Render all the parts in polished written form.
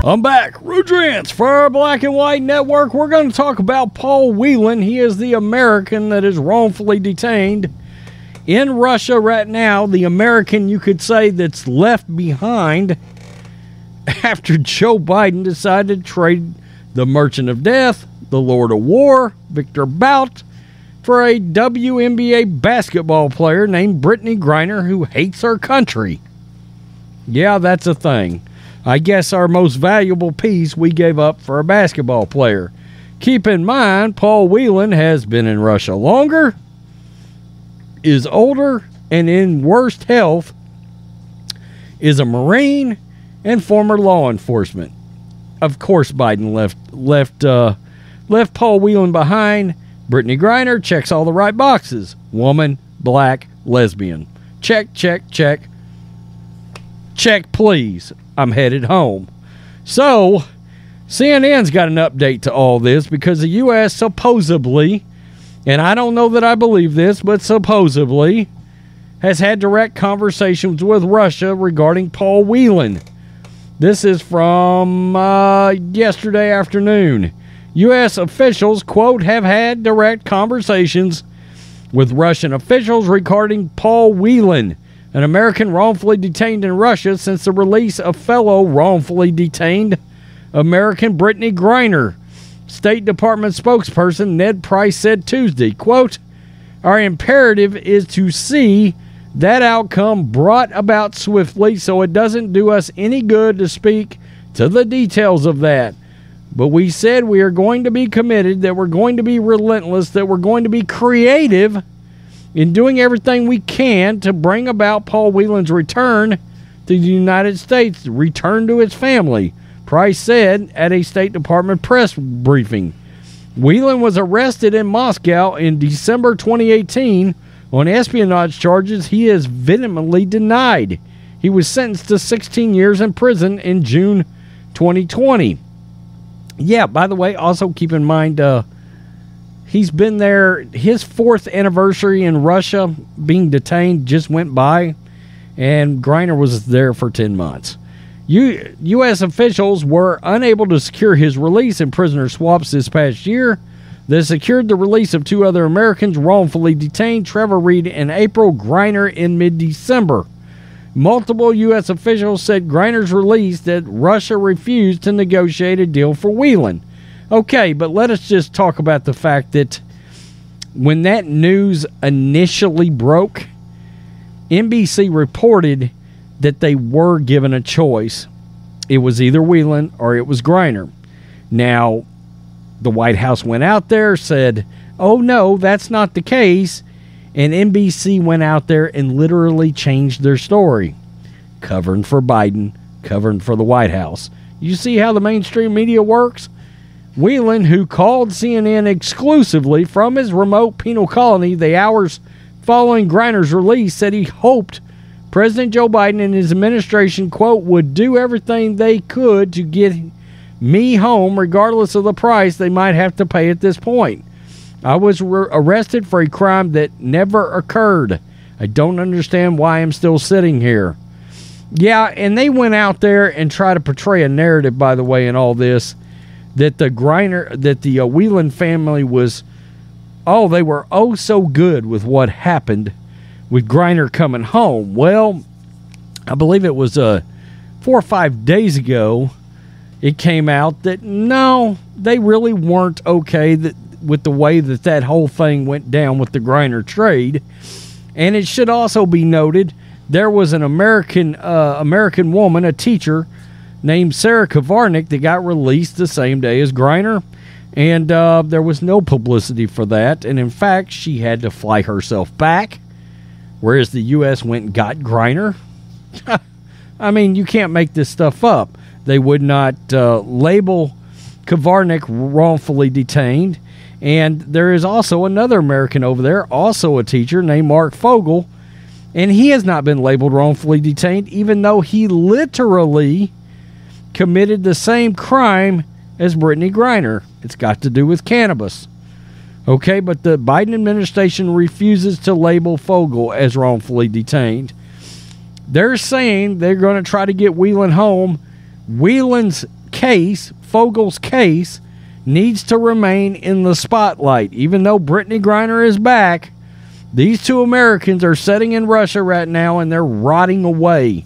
I'm back. Rudrance for our Black and White Network. We're going to talk about Paul Whelan. He is the American that is wrongfully detained in Russia right now. The American, you could say, that's left behind after Joe Biden decided to trade the Merchant of Death, the Lord of War, Victor Bout, for a WNBA basketball player named Brittney Griner who hates her country. Yeah, that's a thing. I guess our most valuable piece we gave up for a basketball player. Keep in mind, Paul Whelan has been in Russia longer, is older, and in worse health, is a Marine and former law enforcement. Of course, Biden left Paul Whelan behind. Brittney Griner checks all the right boxes. Woman, black, lesbian. Check, check, check. Check, please. I'm headed home. So, CNN's got an update to all this because the U.S. supposedly, and I don't know that I believe this, but supposedly has had direct conversations with Russia regarding Paul Whelan. This is from yesterday afternoon. U.S. officials, quote, have had direct conversations with Russian officials regarding Paul Whelan, an American wrongfully detained in Russia since the release of fellow wrongfully detained American Brittney Griner. State Department spokesperson Ned Price said Tuesday, quote, our imperative is to see that outcome brought about swiftly, so it doesn't do us any good to speak to the details of that. But we said we are going to be committed, that we're going to be relentless, that we're going to be creative in doing everything we can to bring about Paul Whelan's return to the United States, return to his family, Price said at a State Department press briefing. Whelan was arrested in Moscow in December 2018 on espionage charges he has vehemently denied. He was sentenced to 16 years in prison in June 2020. Yeah, by the way, also keep in mind, he's been there. His 4th anniversary in Russia being detained just went by, and Griner was there for 10 months. U.S. officials were unable to secure his release in prisoner swaps this past year. They secured the release of 2 other Americans wrongfully detained, Trevor Reed in April, Griner in mid-December. Multiple U.S. officials said Griner's release that Russia refused to negotiate a deal for Whelan. Okay, but let us just talk about the fact that when that news initially broke, NBC reported that they were given a choice. It was either Whelan or it was Griner. Now, the White House went out there, said, oh no, that's not the case. And NBC went out there and literally changed their story. Covering for Biden, covering for the White House. You see how the mainstream media works? Whelan, who called CNN exclusively from his remote penal colony the hours following Griner's release, said he hoped President Joe Biden and his administration, quote, would do everything they could to get me home regardless of the price they might have to pay at this point. I was arrested for a crime that never occurred. I don't understand why I'm still sitting here. Yeah, and they went out there and tried to portray a narrative, by the way, in all this, that the Whelan family was, they were so good with what happened with Griner coming home. Well, I believe it was 4 or 5 days ago, it came out that no, they really weren't okay with the way that whole thing went down with the Griner trade. And it should also be noted, there was an American woman, a teacher, named Sarah Kavarnik that got released the same day as Griner. And there was no publicity for that. And in fact, she had to fly herself back, whereas the U.S. went and got Griner. I mean, you can't make this stuff up. They would not label Kavarnik wrongfully detained. And there is also another American over there, also a teacher, named Mark Fogel. And he has not been labeled wrongfully detained, even though he literally committed the same crime as Brittney Griner. It's got to do with cannabis. Okay, but the Biden administration refuses to label Fogel as wrongfully detained. They're saying they're going to try to get Whelan home. Whelan's case, Fogel's case, needs to remain in the spotlight. Even though Brittney Griner is back, these two Americans are sitting in Russia right now and they're rotting away.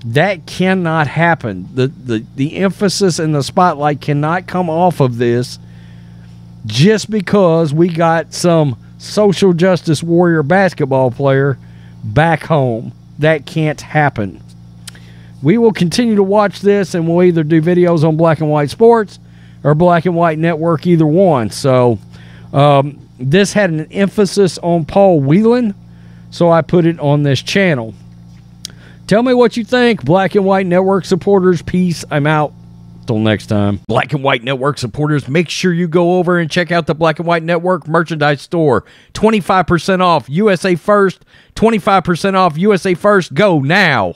That cannot happen. The emphasis and the spotlight cannot come off of this just because we got some social justice warrior basketball player back home. That can't happen. We will continue to watch this, and we'll either do videos on Black and White Sports or Black and White Network, either one. So this had an emphasis on Paul Whelan, so I put it on this channel. Tell me what you think, Black and White Network supporters. Peace. I'm out. Till next time. Black and White Network supporters, make sure you go over and check out the Black and White Network merchandise store. 25% off USA First. 25% off USA First. Go now.